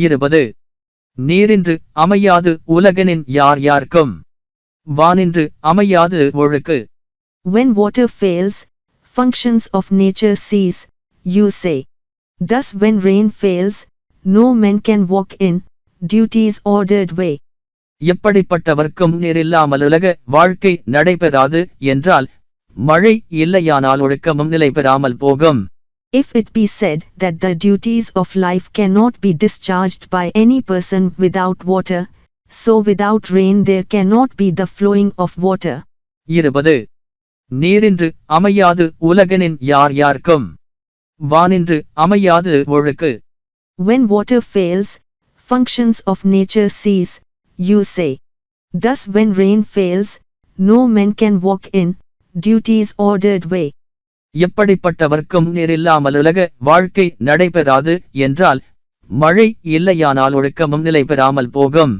20 நீரின்று அமையாது உலகனின் யார் யார்க்கும் வானின்று அமையாது ஒழுக்கு. When water fails, functions of nature cease, you say. Thus when rain fails, no man can walk in duty's ordered way. எப்படிப்பட்டவர்க்கும் நீரில்லாமல் உலக வாழ்க்கை நடைபெறாது என்றால் மழை இல்லையானால் ஒழுக்கமும் நிலைபெறாமல் போகும். If it be said that the duties of life cannot be discharged by any person without water, so without rain there cannot be the flowing of water. 20 நீரின்று அமையாது உலகனின் யார் யார்க்கும் வானின்று அமையாது ஒழுக்கு. When water fails, functions of nature cease, you say. Thus when rain fails, no man can walk in duty's ordered way. எப்படிப்பட்டவர்க்கும் நீரில்லாமல் உலக வாழ்க்கை நடைபெறாது என்றால் மழை இல்லையானால் ஒழுக்கமும் நிலைபெறாமல் போகும்.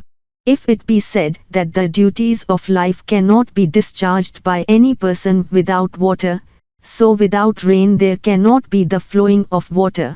If it be said that the duties of life cannot be discharged by any person without water, so without rain there cannot be the flowing of water.